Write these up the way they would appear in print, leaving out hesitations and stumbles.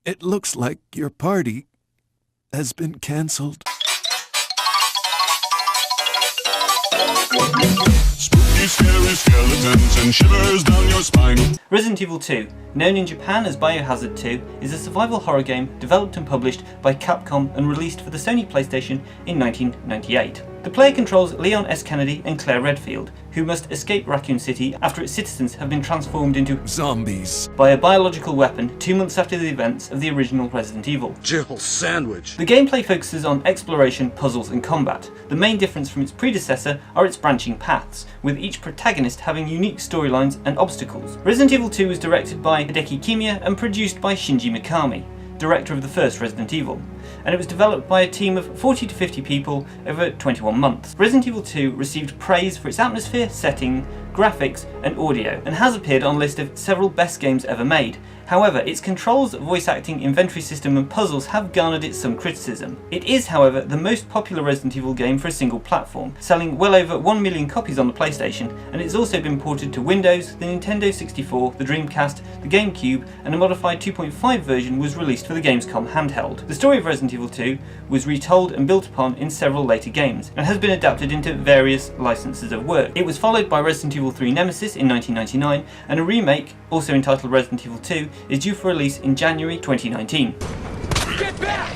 It looks like your party has been cancelled. Spooky, scary skeletons and shivers down your spine. Resident Evil 2, known in Japan as Biohazard 2, is a survival horror game developed and published by Capcom and released for the Sony PlayStation in 1998. The player controls Leon S. Kennedy and Claire Redfield, who must escape Raccoon City after its citizens have been transformed into zombies by a biological weapon 2 months after the events of the original Resident Evil. Jill sandwich. The gameplay focuses on exploration, puzzles and combat. The main difference from its predecessor are its branching paths, with each protagonist having unique storylines and obstacles. Resident Evil 2 was directed by Hideki Kamiya and produced by Shinji Mikami, director of the first Resident Evil, and it was developed by a team of 40 to 50 people over 21 months. Resident Evil 2 received praise for its atmosphere, setting, graphics and audio, and has appeared on a list of several best games ever made. However, its controls, voice acting, inventory system and puzzles have garnered it some criticism. It is, however, the most popular Resident Evil game for a single platform, selling well over 1 million copies on the PlayStation, and it's also been ported to Windows, the Nintendo 64, the Dreamcast, the GameCube, and a modified 2.5 version was released for the Gamescom handheld. The story of Resident Evil 2 was retold and built upon in several later games, and has been adapted into various licenses of work. It was followed by Resident Evil 3 Nemesis in 1999, and a remake, also entitled Resident Evil 2, is due for release in January 2019. Get back!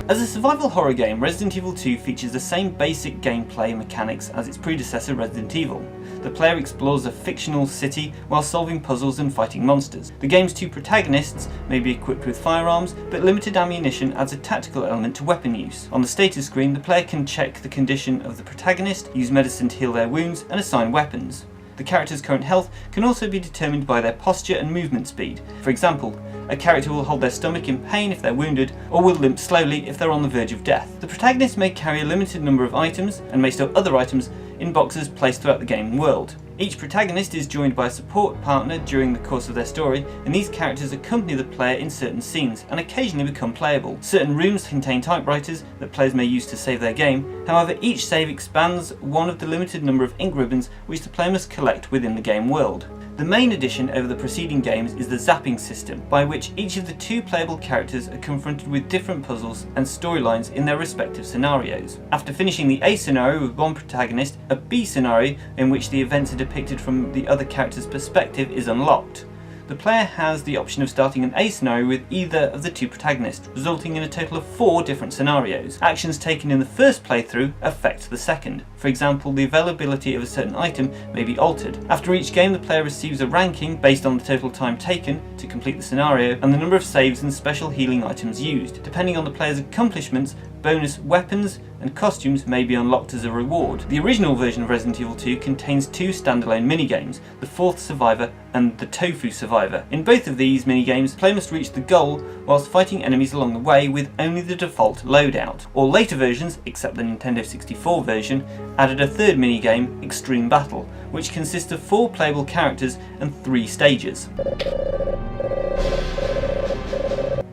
As a survival horror game, Resident Evil 2 features the same basic gameplay mechanics as its predecessor Resident Evil. The player explores a fictional city while solving puzzles and fighting monsters. The game's two protagonists may be equipped with firearms, but limited ammunition adds a tactical element to weapon use. On the status screen, the player can check the condition of the protagonist, use medicine to heal their wounds, and assign weapons. The character's current health can also be determined by their posture and movement speed. For example, a character will hold their stomach in pain if they're wounded, or will limp slowly if they're on the verge of death. The protagonist may carry a limited number of items, and may store other items in boxes placed throughout the game world. Each protagonist is joined by a support partner during the course of their story, and these characters accompany the player in certain scenes, and occasionally become playable. Certain rooms contain typewriters that players may use to save their game, however each save expands one of the limited number of ink ribbons which the player must collect within the game world. The main addition over the preceding games is the zapping system, by which each of the two playable characters are confronted with different puzzles and storylines in their respective scenarios. After finishing the A scenario with one protagonist, a B scenario in which the events are depicted from the other character's perspective is unlocked. The player has the option of starting an A scenario with either of the two protagonists, resulting in a total of 4 different scenarios. Actions taken in the first playthrough affect the second. For example, the availability of a certain item may be altered. After each game, the player receives a ranking based on the total time taken to complete the scenario and the number of saves and special healing items used. Depending on the player's accomplishments, bonus weapons and costumes may be unlocked as a reward. The original version of Resident Evil 2 contains 2 standalone minigames, the Fourth Survivor and the Tofu Survivor. In both of these minigames, the player must reach the goal whilst fighting enemies along the way with only the default loadout. All later versions, except the Nintendo 64 version, added a third minigame, Extreme Battle, which consists of 4 playable characters and 3 stages.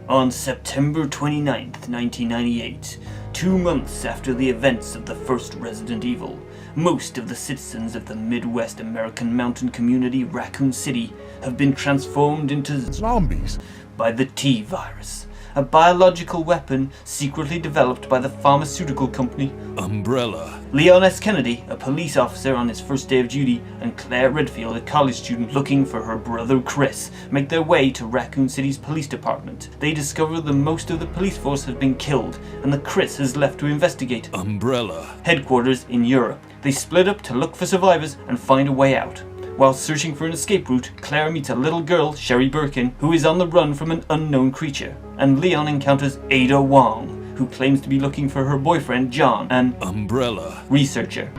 On September 29th, 1998, 2 months after the events of the first Resident Evil, most of the citizens of the Midwest American mountain community Raccoon City have been transformed into Zombies. by the T-virus, a biological weapon secretly developed by the pharmaceutical company Umbrella. Leon S. Kennedy, a police officer on his first day of duty, and Claire Redfield, a college student looking for her brother Chris, make their way to Raccoon City's police department. They discover that most of the police force has been killed, and that Chris has left to investigate Umbrella. headquarters in Europe. They split up to look for survivors and find a way out. While searching for an escape route, Claire meets a little girl, Sherry Birkin, who is on the run from an unknown creature, and Leon encounters Ada Wong, who claims to be looking for her boyfriend John, an Umbrella. researcher.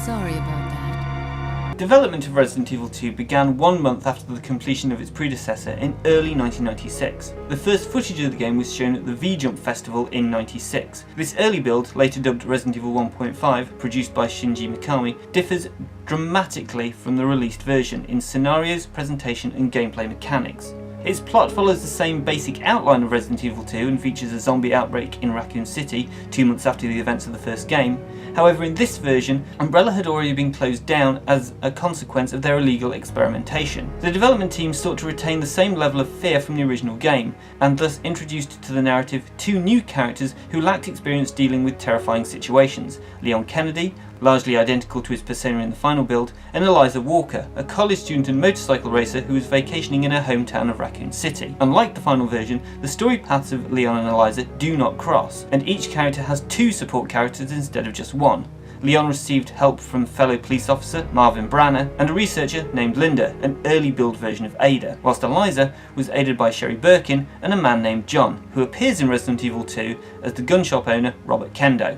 Sorry about that. Development of Resident Evil 2 began 1 month after the completion of its predecessor in early 1996. The first footage of the game was shown at the V-Jump Festival in '96. This early build, later dubbed Resident Evil 1.5, produced by Shinji Mikami, differs dramatically from the released version in scenarios, presentation and gameplay mechanics. Its plot follows the same basic outline of Resident Evil 2 and features a zombie outbreak in Raccoon City 2 months after the events of the first game. However, in this version, Umbrella had already been closed down as a consequence of their illegal experimentation. The development team sought to retain the same level of fear from the original game, and thus introduced to the narrative 2 new characters who lacked experience dealing with terrifying situations: Leon Kennedy, largely identical to his persona in the final build, and Eliza Walker, a college student and motorcycle racer who was vacationing in her hometown of Raccoon City. Unlike the final version, the story paths of Leon and Eliza do not cross, and each character has 2 support characters instead of just 1. Leon received help from fellow police officer Marvin Branner and a researcher named Linda, an early build version of Ada, whilst Eliza was aided by Sherry Birkin and a man named John, who appears in Resident Evil 2 as the gun shop owner Robert Kendo.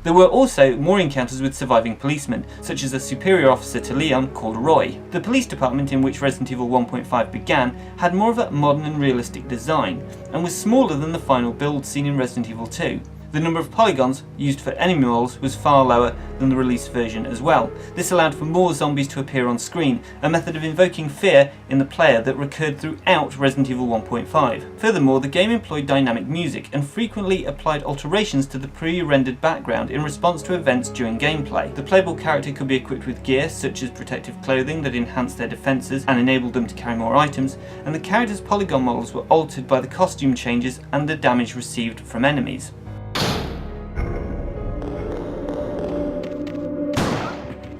There were also more encounters with surviving policemen, such as a superior officer to Leon called Roy. The police department in which Resident Evil 1.5 began had more of a modern and realistic design, and was smaller than the final build seen in Resident Evil 2. The number of polygons used for enemy models was far lower than the released version as well. This allowed for more zombies to appear on screen, a method of invoking fear in the player that recurred throughout Resident Evil 1.5. Furthermore, the game employed dynamic music and frequently applied alterations to the pre-rendered background in response to events during gameplay. The playable character could be equipped with gear such as protective clothing that enhanced their defences and enabled them to carry more items, and the character's polygon models were altered by the costume changes and the damage received from enemies.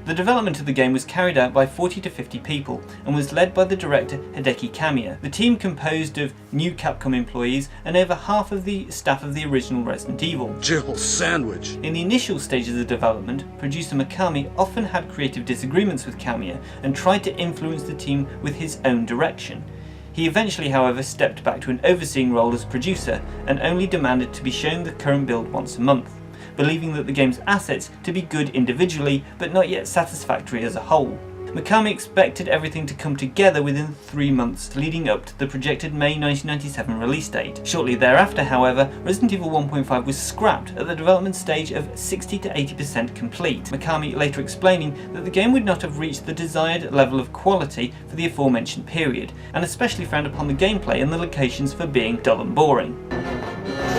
The development of the game was carried out by 40 to 50 people and was led by the director Hideki Kamiya. The team composed of new Capcom employees and over half of the staff of the original Resident Evil. Jill sandwich. In the initial stages of development, producer Mikami often had creative disagreements with Kamiya and tried to influence the team with his own direction. He eventually, however, stepped back to an overseeing role as producer and only demanded to be shown the current build once a month, believing that the game's assets to be good individually but not yet satisfactory as a whole. Mikami expected everything to come together within 3 months leading up to the projected May 1997 release date. Shortly thereafter, however, Resident Evil 1.5 was scrapped at the development stage of 60 to 80% complete, Mikami later explaining that the game would not have reached the desired level of quality for the aforementioned period, and especially frowned upon the gameplay and the locations for being dull and boring.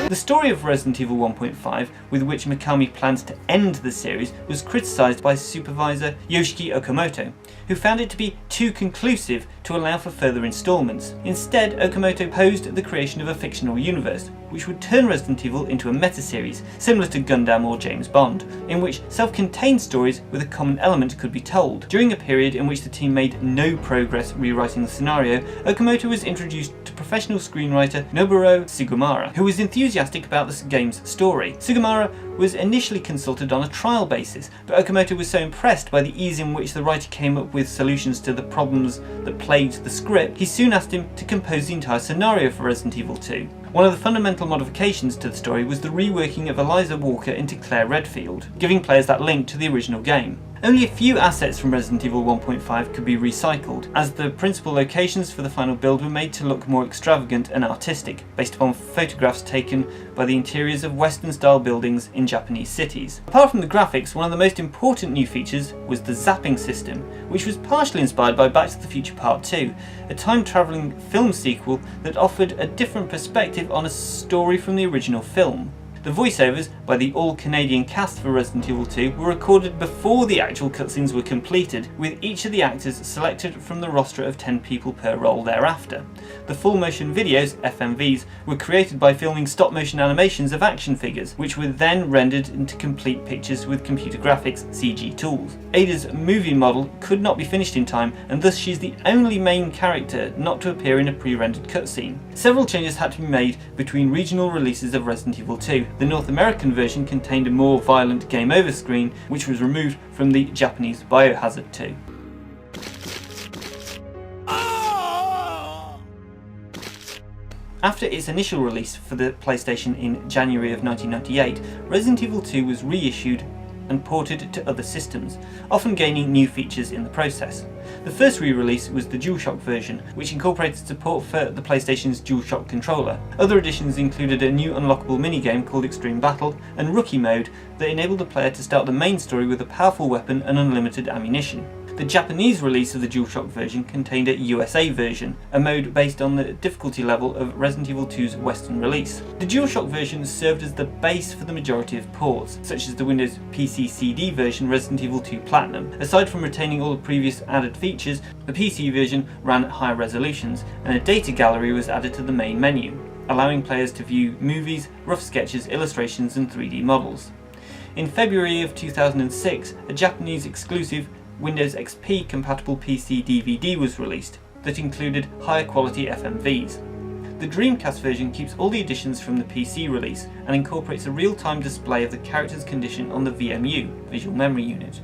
The story of Resident Evil 1.5, with which Mikami plans to end the series, was criticised by supervisor Yoshiki Okamoto, who found it to be too conclusive to allow for further instalments. Instead, Okamoto posed the creation of a fictional universe, which would turn Resident Evil into a meta-series, similar to Gundam or James Bond, in which self-contained stories with a common element could be told. During a period in which the team made no progress rewriting the scenario, Okamoto was introduced to professional screenwriter Nobuo Sugimura, who was enthusiastic about the game's story. Sugimura was initially consulted on a trial basis, but Okamoto was so impressed by the ease in which the writer came up with solutions to the problems that plagued the script, he soon asked him to compose the entire scenario for Resident Evil 2. One of the fundamental modifications to the story was the reworking of Eliza Walker into Claire Redfield, giving players that link to the original game. Only a few assets from Resident Evil 1.5 could be recycled, as the principal locations for the final build were made to look more extravagant and artistic, based upon photographs taken by the interiors of Western-style buildings in Japanese cities. Apart from the graphics, one of the most important new features was the zapping system, which was partially inspired by Back to the Future Part 2, a time-travelling film sequel that offered a different perspective on a story from the original film. The voiceovers by the all-Canadian cast for Resident Evil 2 were recorded before the actual cutscenes were completed, with each of the actors selected from the roster of 10 people per role thereafter. The full-motion videos, FMVs, were created by filming stop-motion animations of action figures, which were then rendered into complete pictures with computer graphics CG tools. Ada's movie model could not be finished in time, and thus she's the only main character not to appear in a pre-rendered cutscene. Several changes had to be made between regional releases of Resident Evil 2. The North American version contained a more violent game over screen, which was removed from the Japanese Biohazard 2. After its initial release for the PlayStation in January of 1998, Resident Evil 2 was reissued and ported to other systems, often gaining new features in the process. The first re-release was the DualShock version, which incorporated support for the PlayStation's DualShock controller. Other additions included a new unlockable minigame called Extreme Battle and Rookie Mode that enabled the player to start the main story with a powerful weapon and unlimited ammunition. The Japanese release of the DualShock version contained a USA version, a mode based on the difficulty level of Resident Evil 2's Western release. The DualShock version served as the base for the majority of ports, such as the Windows PC CD version Resident Evil 2 Platinum. Aside from retaining all the previous added features, the PC version ran at higher resolutions, and a data gallery was added to the main menu, allowing players to view movies, rough sketches, illustrations and 3D models. In February of 2006, a Japanese exclusive Windows XP compatible PC DVD was released that included higher quality FMVs. The Dreamcast version keeps all the additions from the PC release and incorporates a real-time display of the character's condition on the VMU, Visual Memory Unit.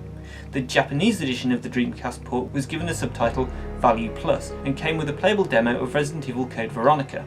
The Japanese edition of the Dreamcast port was given the subtitle Value Plus and came with a playable demo of Resident Evil Code Veronica.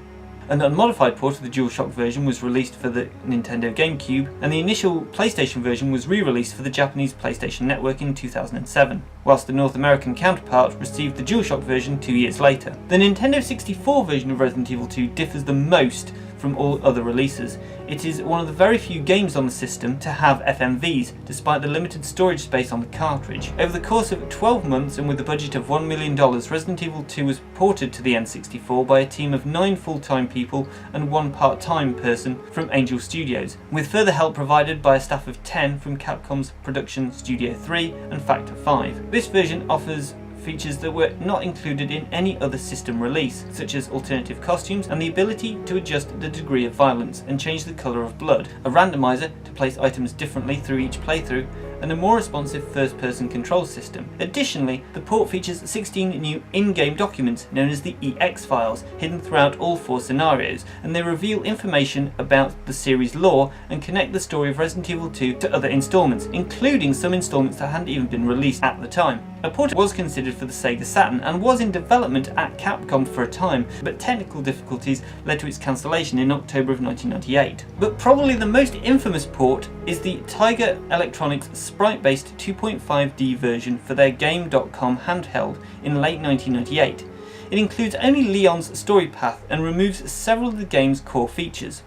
An unmodified port of the DualShock version was released for the Nintendo GameCube, and the initial PlayStation version was re-released for the Japanese PlayStation Network in 2007, whilst the North American counterpart received the DualShock version 2 years later. The Nintendo 64 version of Resident Evil 2 differs the most from all other releases. It is one of the very few games on the system to have FMVs, despite the limited storage space on the cartridge. Over the course of 12 months and with a budget of $1 million, Resident Evil 2 was ported to the N64 by a team of 9 full-time people and 1 part-time person from Angel Studios, with further help provided by a staff of 10 from Capcom's Production Studio 3 and Factor 5. This version offers features that were not included in any other system release, such as alternative costumes and the ability to adjust the degree of violence and change the colour of blood, a randomizer to place items differently through each playthrough, and a more responsive first-person control system. Additionally, the port features 16 new in-game documents known as the EX files, hidden throughout all 4 scenarios, and they reveal information about the series lore and connect the story of Resident Evil 2 to other installments, including some installments that hadn't even been released at the time. A port was considered for the Sega Saturn and was in development at Capcom for a time, but technical difficulties led to its cancellation in October of 1998. But probably the most infamous port is the Tiger Electronics sprite-based 2.5D version for their Game.com handheld in late 1998. It includes only Leon's story path and removes several of the game's core features.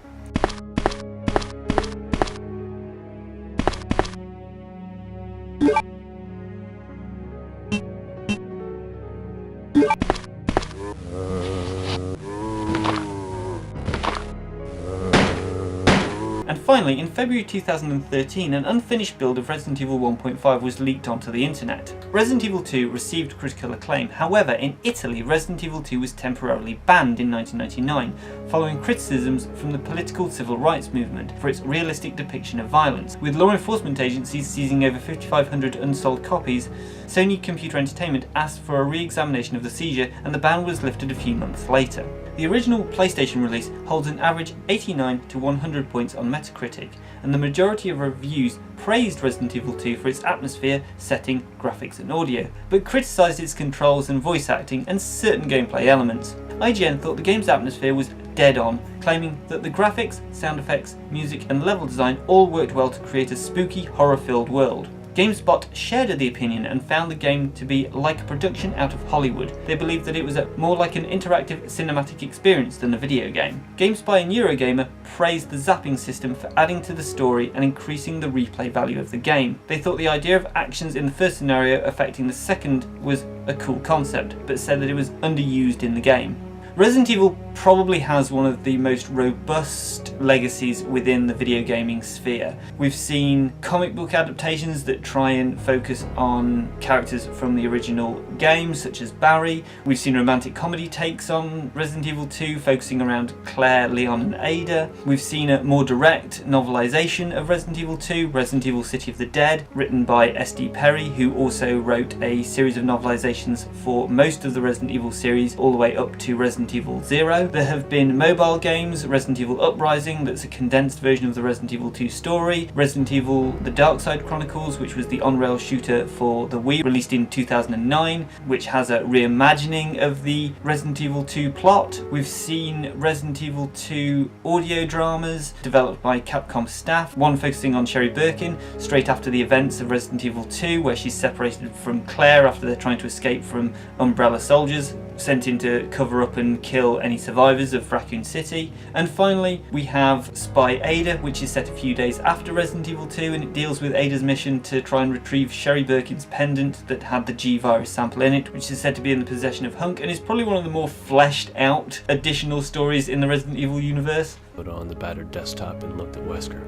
And finally, in February 2013, an unfinished build of Resident Evil 1.5 was leaked onto the internet. Resident Evil 2 received critical acclaim. However, in Italy, Resident Evil 2 was temporarily banned in 1999, following criticisms from the political civil rights movement for its realistic depiction of violence. With law enforcement agencies seizing over 5,500 unsold copies, Sony Computer Entertainment asked for a re-examination of the seizure, and the ban was lifted a few months later. The original PlayStation release holds an average 89 to 100 points on Metacritic, and the majority of reviews praised Resident Evil 2 for its atmosphere, setting, graphics and audio, but criticised its controls and voice acting and certain gameplay elements. IGN thought the game's atmosphere was dead on, claiming that the graphics, sound effects, music and level design all worked well to create a spooky, horror-filled world. GameSpot shared the opinion and found the game to be like a production out of Hollywood. They believed that it was more like an interactive cinematic experience than a video game. GameSpy and Eurogamer praised the zapping system for adding to the story and increasing the replay value of the game. They thought the idea of actions in the first scenario affecting the second was a cool concept, but said that it was underused in the game. Resident Evil probably has one of the most robust legacies within the video gaming sphere. We've seen comic book adaptations that try and focus on characters from the original games, such as Barry. We've seen romantic comedy takes on Resident Evil 2, focusing around Claire, Leon and Ada. We've seen a more direct novelization of Resident Evil 2, Resident Evil City of the Dead, written by S.D. Perry, who also wrote a series of novelizations for most of the Resident Evil series, all the way up to Resident Evil 0. There have been mobile games, Resident Evil Uprising, that's a condensed version of the Resident Evil 2 story, Resident Evil The Dark Side Chronicles, which was the on-rail shooter for the Wii, released in 2009, which has a reimagining of the Resident Evil 2 plot. We've seen Resident Evil 2 audio dramas developed by Capcom staff, one focusing on Sherry Birkin straight after the events of Resident Evil 2, where she's separated from Claire after they're trying to escape from Umbrella soldiers. sent in to cover up and kill any survivors of Raccoon City. And finally, we have Spy Ada, which is set a few days after Resident Evil 2, and it deals with Ada's mission to try and retrieve Sherry Birkin's pendant that had the G virus sample in it, which is said to be in the possession of Hunk, and is probably one of the more fleshed out additional stories in the Resident Evil universe. Put on the battered desktop and looked at Wesker.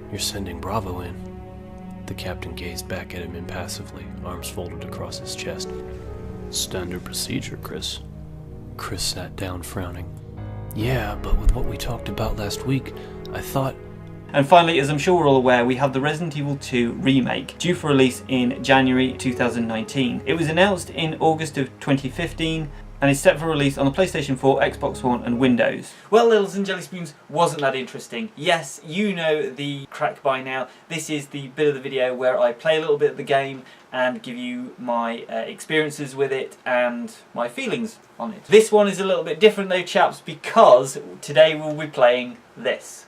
You're sending Bravo in. The captain gazed back at him impassively, arms folded across his chest. Standard procedure, Chris. Chris sat down, frowning. Yeah, but with what we talked about last week, I thought... And finally, as I'm sure we're all aware, we have the Resident Evil 2 remake, due for release in January 2019. It was announced in August of 2015, and is set for release on the PlayStation 4, Xbox One and Windows. Well, Littles and Jelly Spoons, wasn't that interesting? Yes, you know the crack by now. This is the bit of the video where I play a little bit of the game and give you my experiences with it and my feelings on it. This one is a little bit different though, chaps, because today we'll be playing this.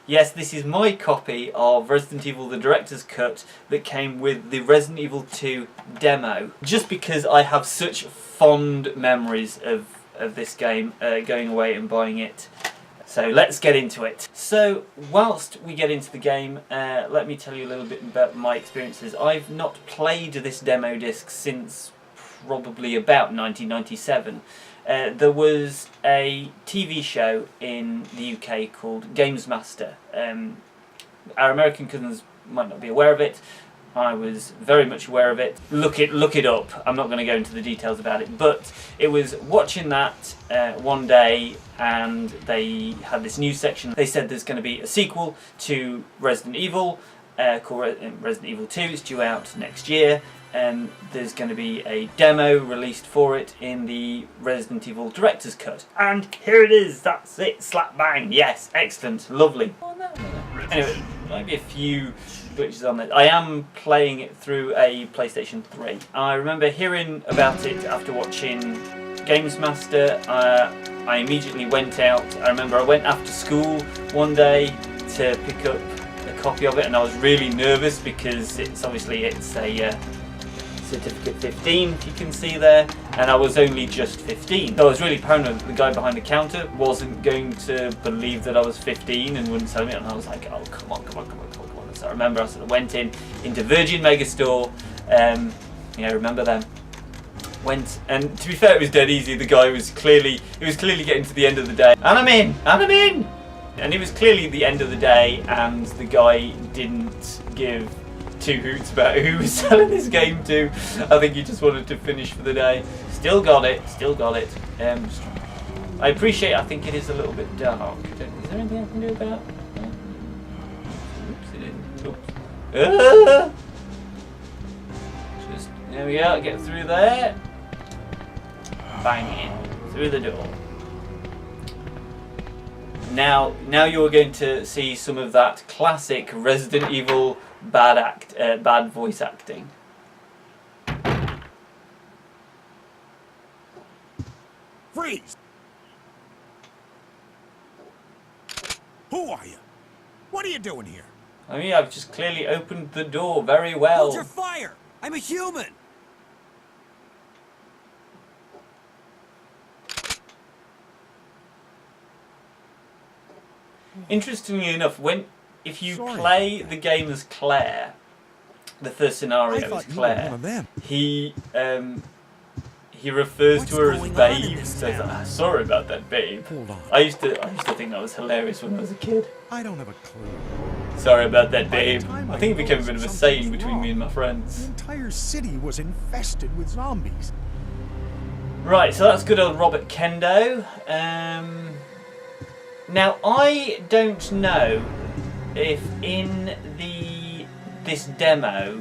Yes, this is my copy of Resident Evil the Director's Cut that came with the Resident Evil 2 demo. Just because I have such fond memories of this game, going away and buying it. So let's get into it. So whilst we get into the game, let me tell you a little bit about my experiences. I've not played this demo disc since probably about 1997. There was a TV show in the UK called Games Master. Our American cousins might not be aware of it. I was very much aware of it. Look it up. I'm not going to go into the details about it, but it was watching that one day, and they had this news section. They said there's going to be a sequel to Resident Evil called Resident Evil 2. It's due out next year. And there's going to be a demo released for it in the Resident Evil Director's Cut. And here it is, that's it, slap bang, yes, excellent, lovely. Anyway, there might be a few glitches on it. I am playing it through a PlayStation 3. I remember hearing about it after watching Games Master. I immediately went out. I remember I went after school one day to pick up a copy of it, and I was really nervous because it's a certificate 15, if you can see there, and I was only just 15. So I was really paranoid that the guy behind the counter wasn't going to believe that I was 15 and wouldn't tell me, and I was like, oh, come on. So I remember I sort of went into Virgin Megastore, remember them. Went, and to be fair, it was dead easy. The guy was clearly getting to the end of the day. And I'm in! And it was clearly the end of the day, and the guy didn't give two hoots about who was selling this game to. I think he just wanted to finish for the day. Still got it. I appreciate, I think it is a little bit dark. Is there anything I can do about it? Oops, it didn't. Oops. Just, there we are, get through there. Bang in, through the door. Now you're going to see some of that classic Resident Evil bad voice acting. Freeze! Who are you? What are you doing here? I mean, I've just clearly opened the door very well. Hold your fire! I'm a human! Interestingly enough, if you play the game as Claire, the first scenario is Claire, he refers to her as Babe, so he's like, sorry about that, Babe. Hold on. I used to think that was hilarious when I was a kid. I don't have a clue. Sorry about that, Babe. I think it became a bit of a saying between me and my The friends. entire city was infested with zombies. Right, so that's good old Robert Kendo. Now, I don't know if in this demo,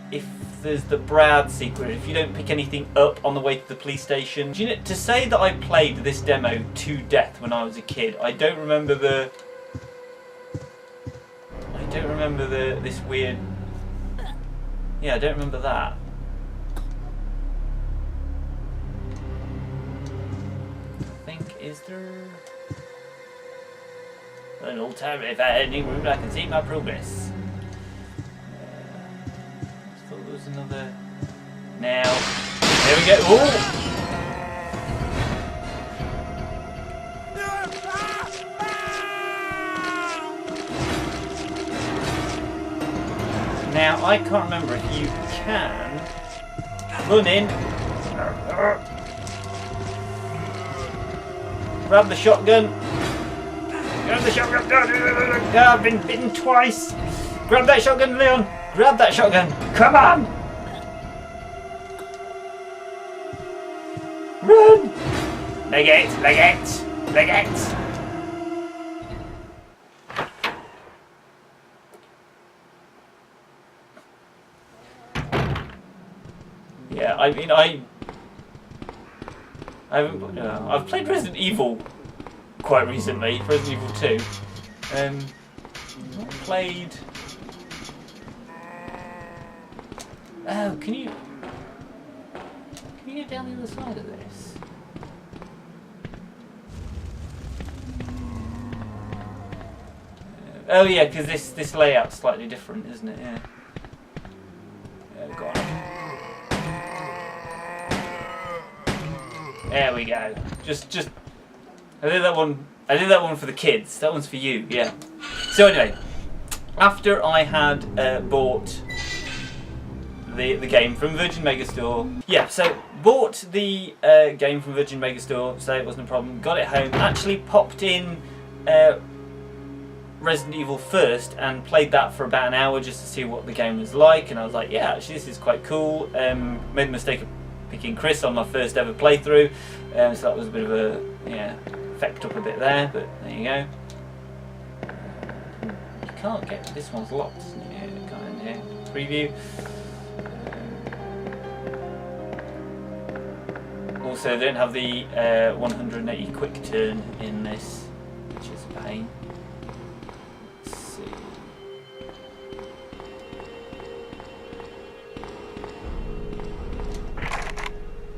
if there's the Brad secret, if you don't pick anything up on the way to the police station. Do you know, to say that I played this demo to death when I was a kid, I don't remember this weird. Yeah, I don't remember that. Is there an alternative ending route? I can see my progress. I thought there was another. Now, go. Oh! Now, I can't remember if you can run in, grab the shotgun, I've been bitten twice, grab that shotgun, Leon, grab that shotgun, come on, run, leg it. Yeah, I mean, I haven't. I've played Resident Evil quite recently, Resident Evil 2. Played. Oh, can you get down the other side of this? Oh yeah, because this layout's slightly different, isn't it? Yeah. Go on. There we go. Just. I did that one. I did that one for the kids. That one's for you. Yeah. So anyway, after I had bought the game from Virgin Megastore. Yeah. So bought the game from Virgin Megastore. So it wasn't a problem. Got it home. Actually popped in Resident Evil first and played that for about an hour just to see what the game was like. And I was like, yeah, actually this is quite cool. Made the mistake of picking Chris on my first ever playthrough, so that was a bit of a, fecked up a bit there, but there you go. You can't get, this one's locked, isn't it? Yeah, kind of, yeah. Preview. Also, they don't have the 180 quick turn in this, which is a pain. Let's see.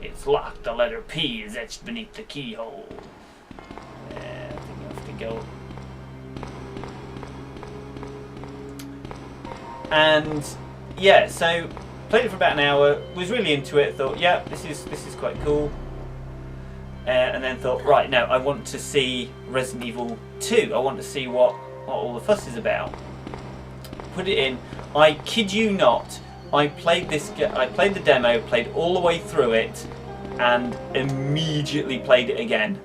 It's locked. The letter P is etched beneath the keyhole. Yeah, I think you have to go. And yeah, so played it for about an hour. Was really into it. Thought, yeah, this is quite cool. And then thought, right, no, I want to see Resident Evil 2. I want to see what all the fuss is about. Put it in. I kid you not. I played the demo, played all the way through it, and immediately played it again.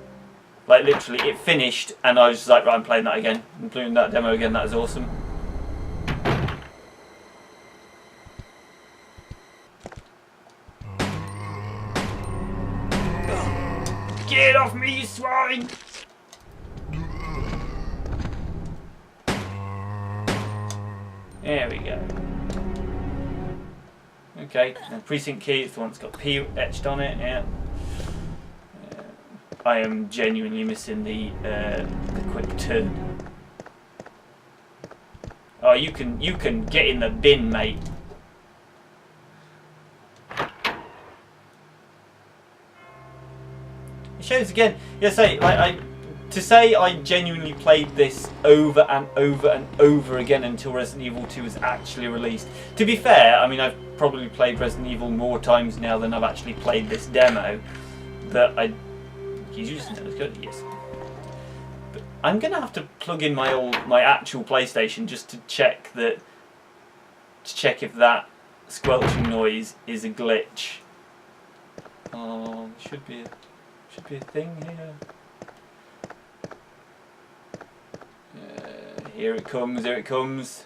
Like literally, it finished, and I was just like, right, I'm playing that again. I'm playing that demo again. That is awesome. Get off me, you swine! There we go. Okay, and precinct key is the one that's got P etched on it. Yeah. I am genuinely missing the quick turn. Oh, you can get in the bin, mate. It shows again. Yeah, to say I genuinely played this over and over and over again until Resident Evil 2 was actually released. To be fair, I mean, I've probably played Resident Evil more times now than I've actually played this demo. But he's using it as good, yes. But I'm gonna have to plug in my actual PlayStation just to check if that squelching noise is a glitch. Oh, should be a thing here. Here it comes, here it comes.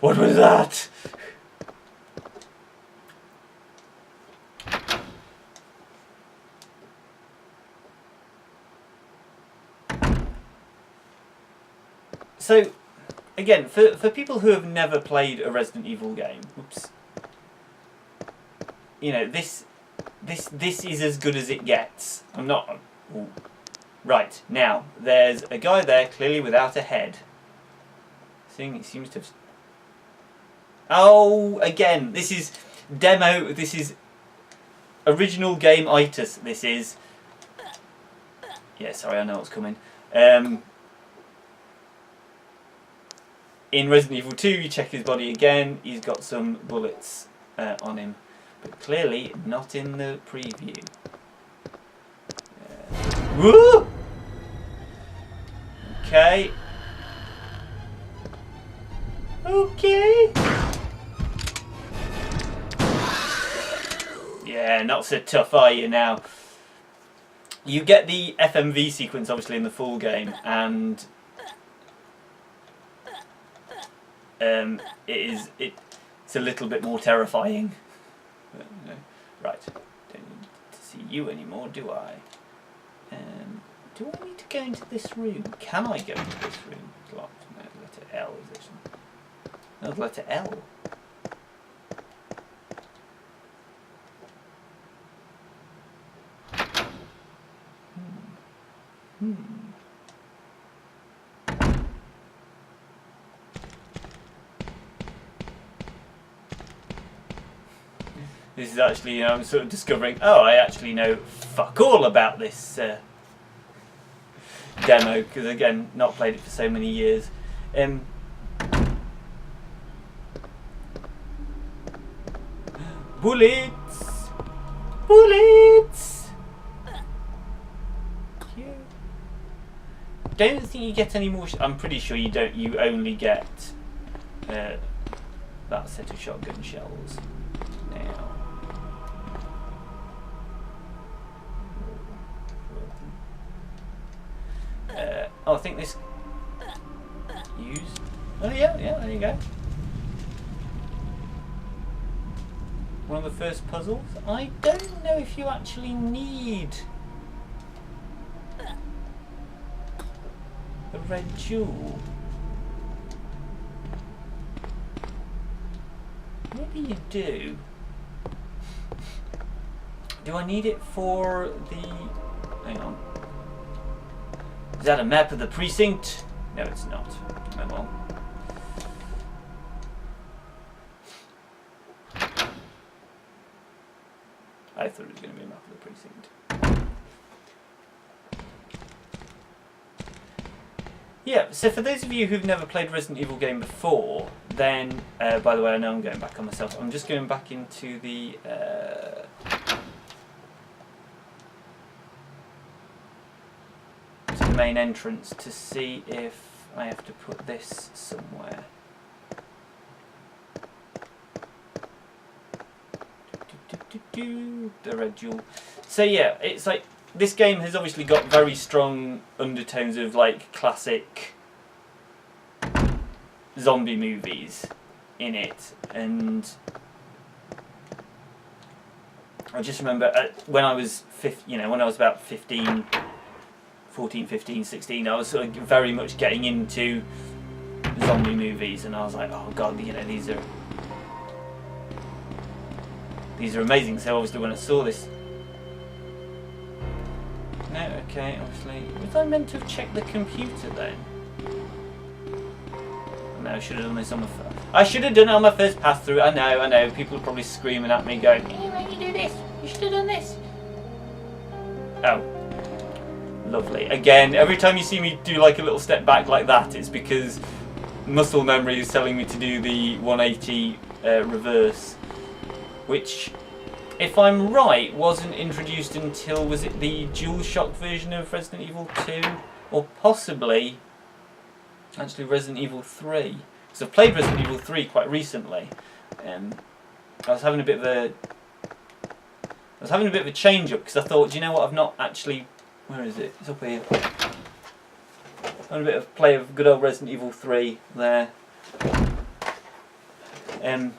What was that? So, again, for people who have never played a Resident Evil game, oops, you know, this is as good as it gets. I'm not. Ooh. Right, now, there's a guy there, clearly without a head. It seems to have... Oh, again, this is demo, this is original game itis, this is... Yeah, sorry, I know what's coming. In Resident Evil 2, you check his body again, he's got some bullets on him. but clearly not in the preview. Woo! Okay. Okay. Yeah, not so tough, are you now? You get the FMV sequence obviously in the full game, and it's a little bit more terrifying. But, no. Right, don't need to see you anymore, do I? Do I need to go into this room? Can I go into this room? It's locked. No, letter L is it? No, letter L. This is actually, I'm sort of discovering, oh, I actually know fuck all about this demo, because again, not played it for so many years. Bullets! Bullets! Don't think you get any more. I'm pretty sure you don't. You only get that set of shotgun shells now. Oh, I think this used. Oh yeah, there you go. One of the first puzzles. I don't know if you actually need the red jewel. Maybe you do. Do I need it for the... Hang on. Is that a map of the precinct? No, it's not. Oh well. I thought it was going to be a map of the precinct. Yeah, so for those of you who've never played Resident Evil game before, then, by the way, I know I'm going back on myself. I'm just going back into the... to the main entrance to see if I have to put this somewhere. The red jewel. So yeah, it's like this game has obviously got very strong undertones of like classic zombie movies in it, and I just remember when I was when I was about 14, 15, 16, I was sort of very much getting into zombie movies, and I was like, oh god, these are amazing. So obviously when I saw this... No, okay, obviously... Was I meant to have checked the computer then? No, I should have done this on my first... I should have done it on my first pass through. I know. People are probably screaming at me going, "Hey, why did you do this? You should have done this." Oh. Lovely. Again, every time you see me do like a little step back like that, it's because muscle memory is telling me to do the 180 reverse. Which, if I'm right, wasn't introduced until, was it the DualShock version of Resident Evil 2? Or possibly, actually Resident Evil 3. Because I've played Resident Evil 3 quite recently. I was having a bit of a change up, because I thought, do you know what, I've not actually, where is it? It's up here. Having a bit of play of good old Resident Evil 3 there.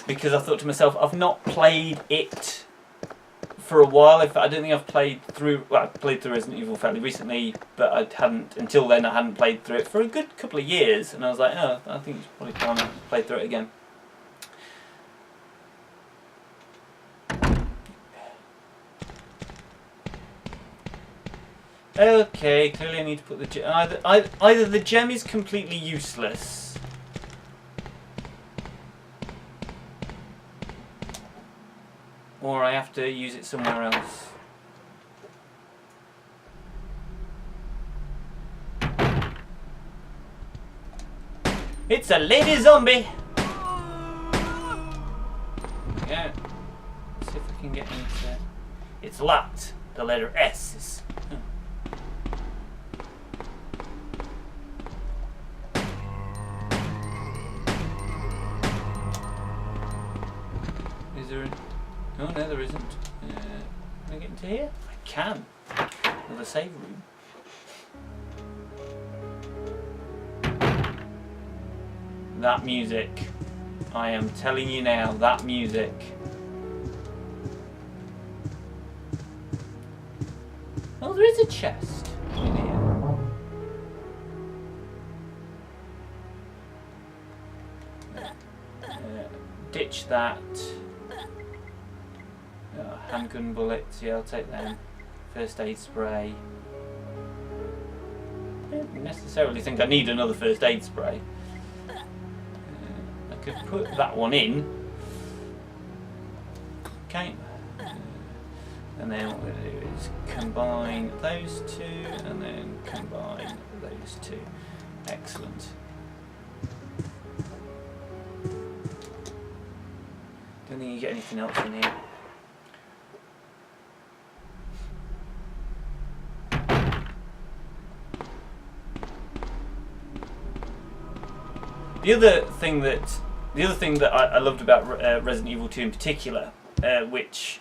Because I thought to myself, I've not played it for a while. I don't think I've played through... Well, I played through Resident Evil fairly recently, but I hadn't... Until then, I hadn't played through it for a good couple of years. And I was like, oh, I think it's probably time to play through it again. Okay, clearly I need to put the gem... Either the gem is completely useless... or I have to use it somewhere else. It's a lady zombie! Yeah. See if I I can get into... It's locked. The letter S is... Is there a... Oh no, there isn't. Can I get into here? I can. With a save room. That music. I am telling you now, that music. Oh, there is a chest in here. Ditch that. Handgun bullets, yeah, I'll take them. First aid spray. I don't necessarily think I need another first aid spray. I could put that one in. Okay. And then what we're going to do is combine those two and then combine those two. Excellent. Don't think you get anything else in here. The other thing that I loved about Resident Evil 2 in particular, which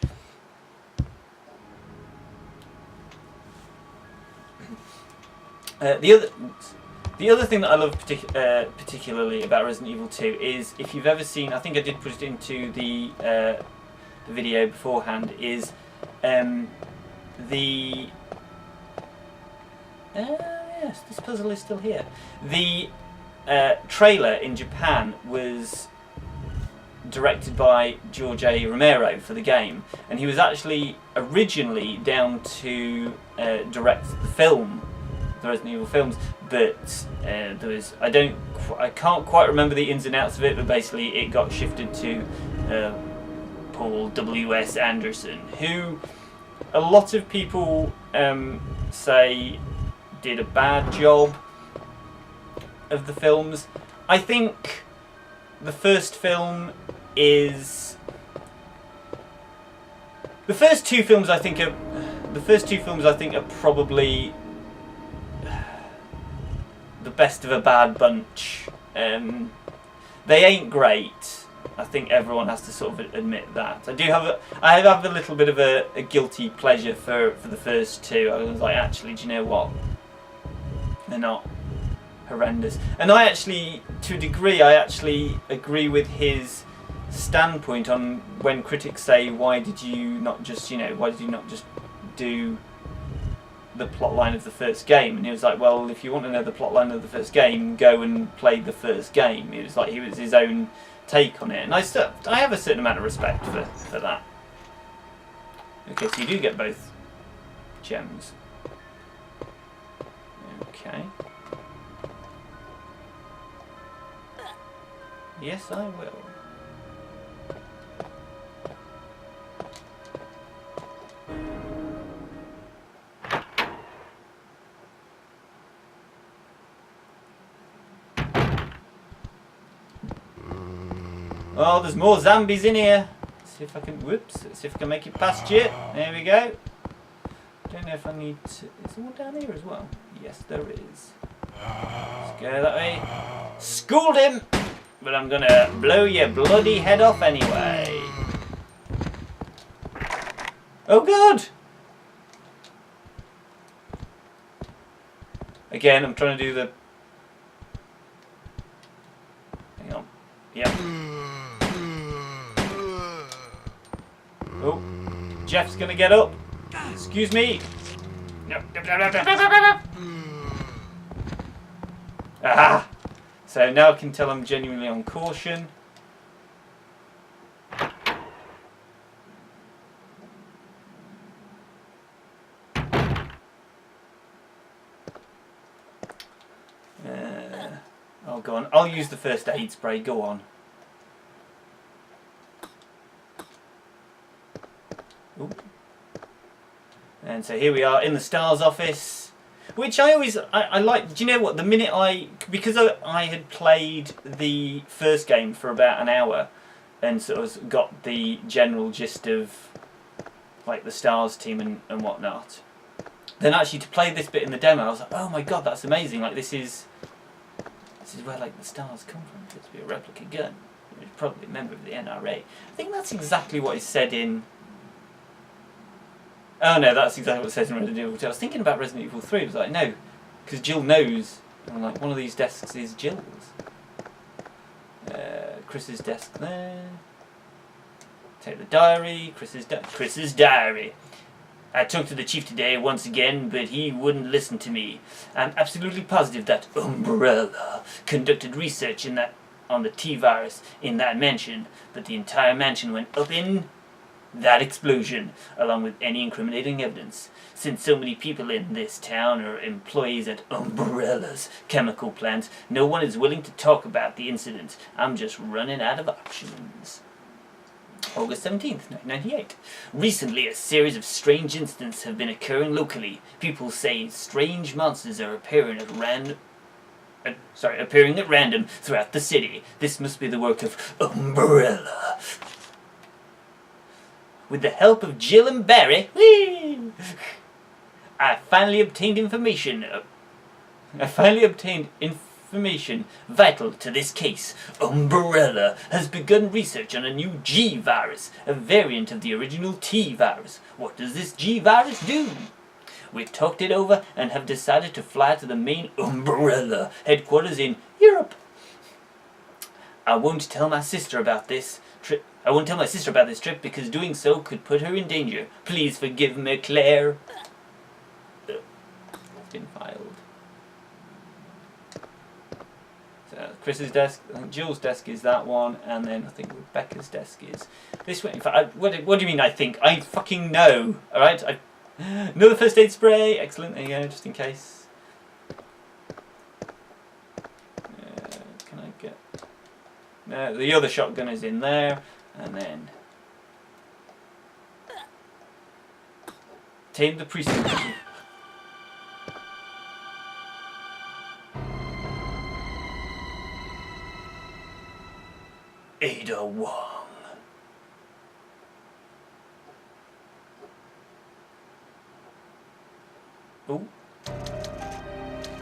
the other thing that I love particularly about Resident Evil 2 is, if you've ever seen, I think I did put it into the video beforehand, is yes, this puzzle is still here. The trailer in Japan was directed by George A. Romero for the game, and he was actually originally down to direct the film, the Resident Evil films, but there was I can't quite remember the ins and outs of it, but basically it got shifted to Paul W.S. Anderson, who a lot of people say did a bad job of the films. I think the first film is... The first two films I think are probably the best of a bad bunch. They ain't great. I think everyone has to sort of admit that. I have a little bit of a guilty pleasure for the first two. I was like, actually, do you know what? They're not horrendous. And I actually, to a degree, I actually agree with his standpoint on when critics say, why did you not just do the plotline of the first game? And he was like, well, if you want to know the plotline of the first game, go and play the first game. It was like he was his own take on it, and I have a certain amount of respect for that. Okay, so you do get both gems. Okay. Yes, I will. Oh, there's more zombies in here. Let's see if I can. Whoops. Let's see if I can make it past you. There we go. Don't know if I need to. Is there one down here as well? Yes, there is. Let's go that way. Schooled him! But I'm gonna blow your bloody head off anyway. Oh god! Again, I'm trying to do the... Hang on. Yep. Oh, Jeff's gonna get up. Excuse me. No. Ah! So now I can tell I'm genuinely on caution. Oh, go on. I'll use the first aid spray. Go on. Ooh. And so here we are in the STARS office, which I like. Do you know what? The minute because I had played the first game for about an hour and sort of got the general gist of like the Stars team and whatnot. Then actually to play this bit in the demo, I was like, oh my god, that's amazing! Like this is where like the stars come from. For it to be a replica gun. It's probably a member of the NRA. I think that's exactly what is said in. Oh no, that's exactly what it says in Resident Evil 2. I was thinking about Resident Evil 3. I was like, no, because Jill knows. And I'm like, one of these desks is Jill's. Chris's desk there. Take the diary. Chris's diary. I talked to the chief today once again, but he wouldn't listen to me. I'm absolutely positive that Umbrella conducted research on the T-virus in that mansion, but the entire mansion went up in that explosion, along with any incriminating evidence. Since so many people in this town are employees at Umbrella's chemical plant, no one is willing to talk about the incident. I'm just running out of options. August 17th, 1998. Recently, a series of strange incidents have been occurring locally. People say strange monsters are appearing at random throughout the city. This must be the work of Umbrella. With the help of Jill and Barry, I finally obtained information vital to this case. Umbrella has begun research on a new G virus, a variant of the original T virus. What does this G virus do? We've talked it over and have decided to fly to the main Umbrella headquarters in Europe. I won't tell my sister about this trip because doing so could put her in danger. Please forgive me, Claire. It's been filed. So Chris's desk, I think Jill's desk is that one, and then I think Rebecca's desk is this one. In fact, what do you mean I think? I fucking know, alright? Another first aid spray, excellent, there you go, just in case. Can I get... No, the other shotgun is in there, and then... Tame the precinct. Ada Wong. Oh.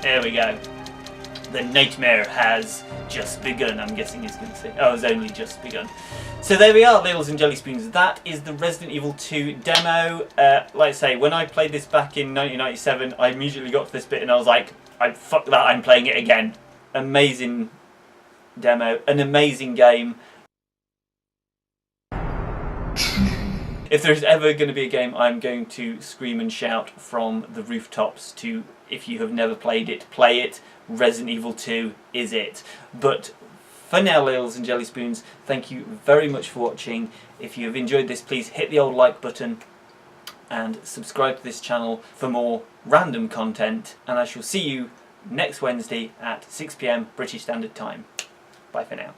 There we go. The nightmare has just begun, I'm guessing he's going to say. Oh, it's only just begun. So there we are, Ladles and Jelly Spoons. That is the Resident Evil 2 demo. Like I say, when I played this back in 1997, I immediately got to this bit and I was like, fuck that, I'm playing it again. Amazing demo, an amazing game. If there's ever going to be a game, I'm going to scream and shout from the rooftops to, if you have never played it, play it. Resident Evil 2 is it. But for now, Ladles and Jelly Spoons, thank you very much for watching. If you have enjoyed this, please hit the old like button and subscribe to this channel for more random content. And I shall see you next Wednesday at 6 PM British Standard Time. Bye for now.